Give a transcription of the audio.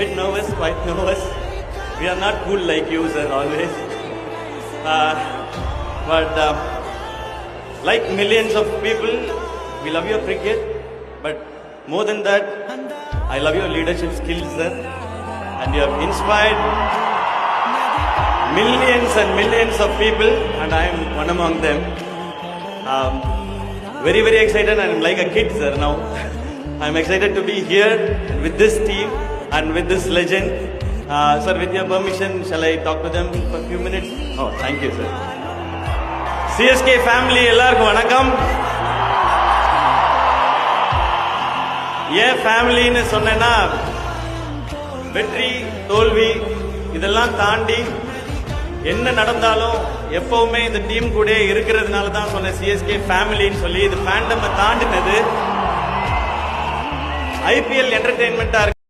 bit nervous, quite nervous. We are not cool like you, sir, always. But like millions of people, we love your cricket. But more than that, I love your leadership skills, sir. And you have inspired millions and millions of people, and I am one among them. Very, very excited. I'm like a kid, sir, now. I'm excited to be here with this team and with this legend. Sir, with your permission, shall I talk to them for a few minutes? Oh, thank you, sir. CSK family, எல்லாருக்கும் வணக்கம். ஏன் ஃபேமிலின்னு சொன்னேன்னா, வெற்றி தோல்வி இதெல்லாம் தாண்டி என்ன நடந்தாலும் எப்பவுமே இந்த டீம் கூட இருக்கிறதுனால தான் சொன்னேன் சிஎஸ்கே ஃபேமிலின்னு சொல்லி. இது ஃபேண்டம் தாண்டினது. ஐபிஎல் என்டர்டெயின்மெண்டா இருக்கு.